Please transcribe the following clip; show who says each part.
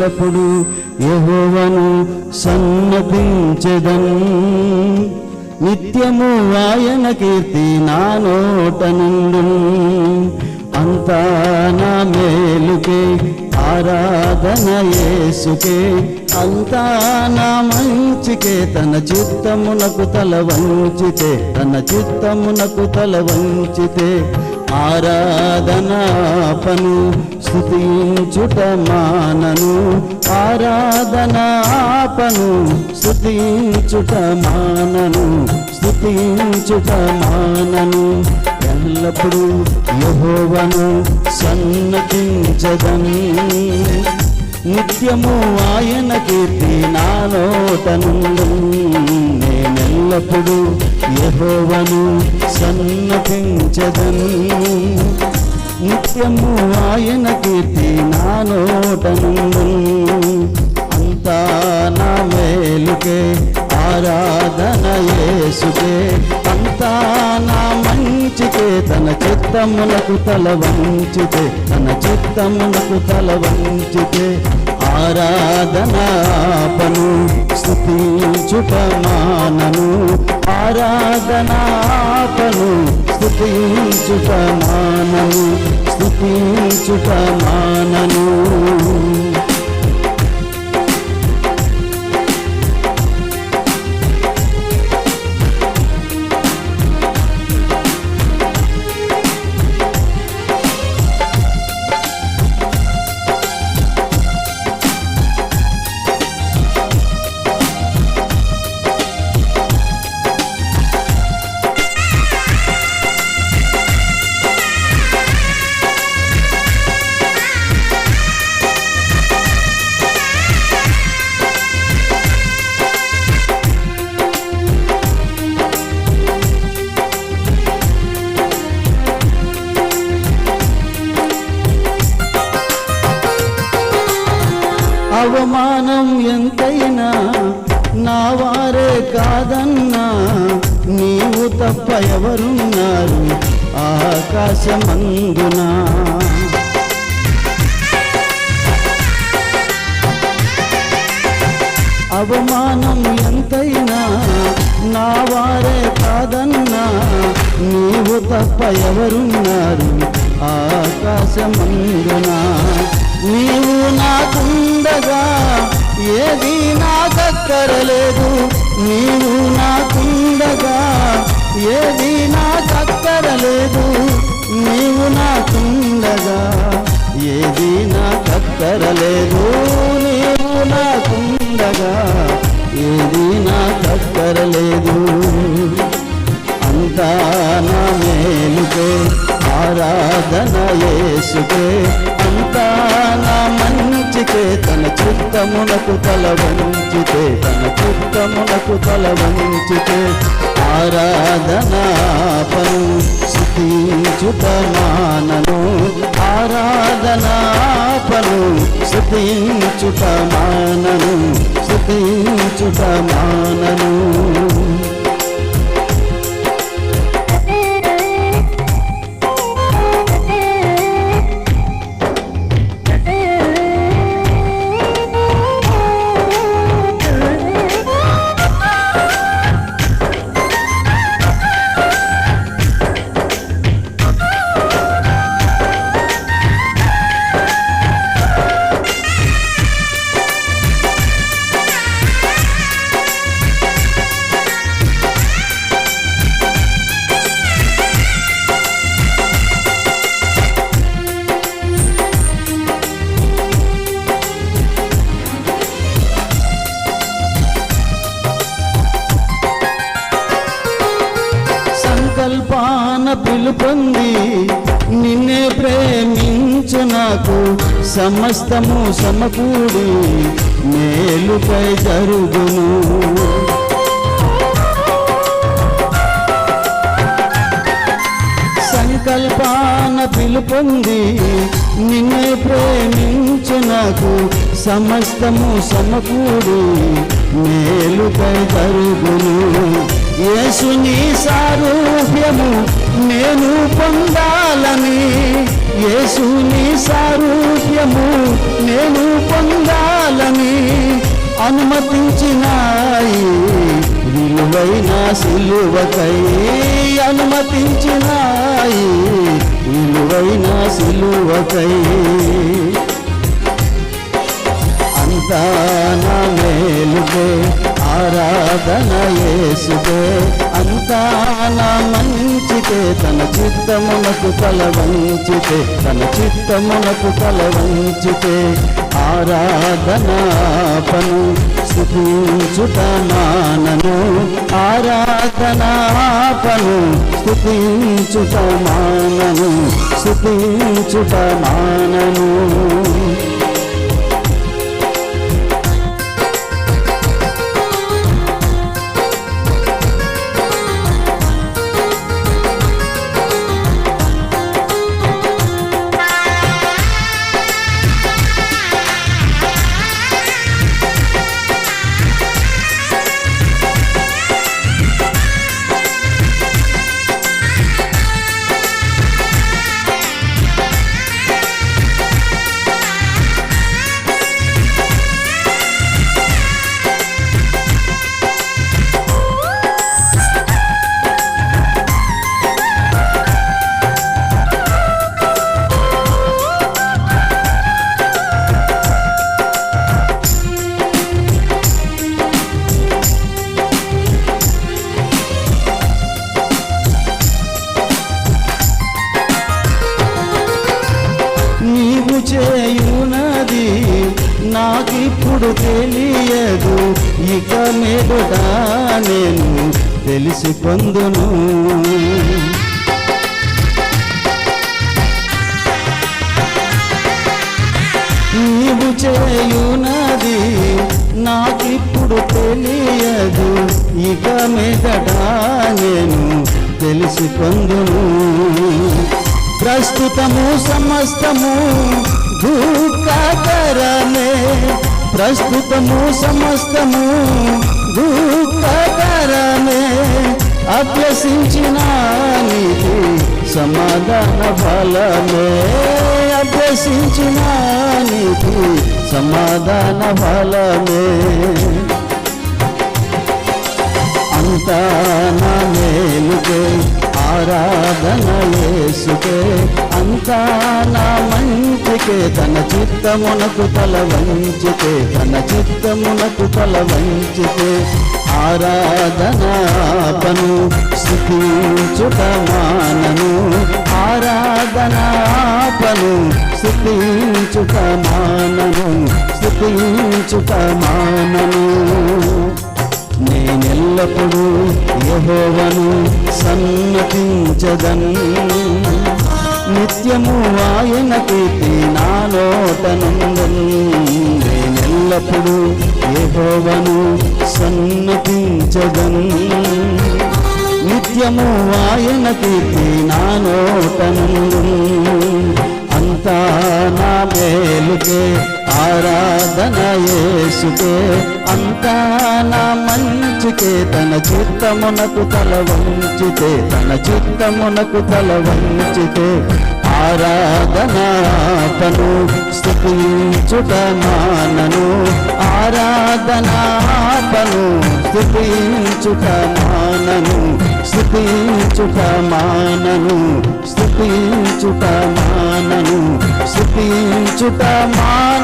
Speaker 1: ఎల్లప్పుడు యెహోవాను సన్నతించెదన్. నిత్యము ఆయన కీర్తి నా నోట నుండును. అంతా నా మేలుకే ఆరాధన యేసుకే, అంతా నా మంచికే. తన చిత్తమునకు తల వంచితే, తన చిత్తమునకు తల వంచితే ఆరాధనాపను స్తుతించుట మానను. ఆరాధనాపను స్తుతించుట మానను, స్తుతించుట మానను. ఎల్లప్పుడూ యెహోవాను సన్నతించెదన్. నిత్యము ఆయన కీర్తి నా నోట నుండును. నేనెల్లప్పుడూ యెహోవాను సన్నతించెదన్. నిత్యము ఆయన కీర్తి నా నోట నుండును. అంతా నా మేలుకే ఆరాధన యేసుకే, అంతా నా మంచికే. తన చిత్తమునకు తల వంచితే, తన చిత్తమునకు తల వంచితే ఆరాధనాపను స్తుతించుట మానను. ఆరాధనాపను స్తుతించుట మానను, స్తుతించుట మానను. అవమానం ఎంతైనా నా వారే కాదన్నా, నీవు తప్ప ఎవరున్నారు ఆకాశమందున. అవమానం ఎంతైనా నా వారే కాదన్నా, నీవు తప్ప ఎవరున్నారు ఆకాశమందున. నీవు నాకుండగా ఏది నాకక్కరలేదు, నీవు నాకుండగా ఏది నాకక్కరలేదు. నీవు నాకుండగా ఏది నాకక్కరలేదు, నీవు నాకుండగా ఏది నాకక్కరలేదు. అంతా నా మేలుకే ఆరాధన యేసుకే, అంతా నా మంచికే. తన చిత్తమునకు తల వంచితే, తన చిత్తమునకు తల వంచితే ఆరాధనాపను స్తుతించుట మానను. ఆరాధనాపను స్తుతించుట మానను, స్తుతించుట మానను. సంకల్పాన పిలుపొంది నిన్నే ప్రేమించు నాకు, సమస్తము సమకూడి మేలుపై జరుగును. సంకల్పాన పిలుపొంది నిన్నే ప్రేమించు నాకు, సమస్తము సమకూడి మేలుపై జరుగును. యేసుని సారూప్యము నేను పొందాలని, యేసుని సారూప్యము నేను పొందాలని. రమ్మని అనుమతించినాయి, విలువైన సిలువకై అనుమతించినాయి, విలువైన సిలువకై. అంతా నా మేలుకే ఆరాధన యేసుకే, అంతా నా మంచికే, తన చిత్తమునకు తల వంచితే, తన చిత్తమునకు తల వంచితే. ఆరాధనాపను స్తుతించుట మానను, ఆరాధనాపను స్తుతించుట మానను, స్తుతించుట మానను. చేయునది నాకిప్పుడు తెలియదు, ఇక మీదట నేను తెలిసి పొందును. నీవు చేయునది నాకిప్పుడు తెలియదు, ఇక మీదట నేను తెలిసి పొందును. ప్రస్తుతము సమస్తము దుఃఖకరమే, ప్రస్తుతము సమస్తము దుఃఖకరమే. అభ్యసించిన నీతి సమాధాన ఫలమే, అభ్యసించిన నీతి సమాధాన ఫలమే. అంతా నా మేలుకే ఆరాధన యేసుకే, అంతా నా మంచికే, తన చిత్తమునకు తల వంచితే, తన చిత్తమునకు తల వంచితే. ఆరాధనాపను స్తుతించుట మానను, ఆరాధనాపను స్తుతించుట మానను, స్తుతించుట మానను. నేనెల్లప్పుడూ యెహోవాను సన్నతించదన్, నిత్యము ఆయన కీర్తి నా నోటనుందన్. నేనెల్లప్పుడూ యెహోవాను సన్నతించదన్, నిత్యము ఆయన కీర్తి నా నోటనుందన్. అంతా నా మేలుకే ఆరాధన యేసుకే, అంతా నా మంచికే, తన చిత్తమునకు తల వంచితే, తన చిత్తమునకు తల వంచితే. ఆరాధనాపను స్తుతించుట మానను, ఆరాధనాపను స్తుతించుట మానను, స్తుతించుట మానను, స్తుతించుట మానను, స్తుతించుట మానను.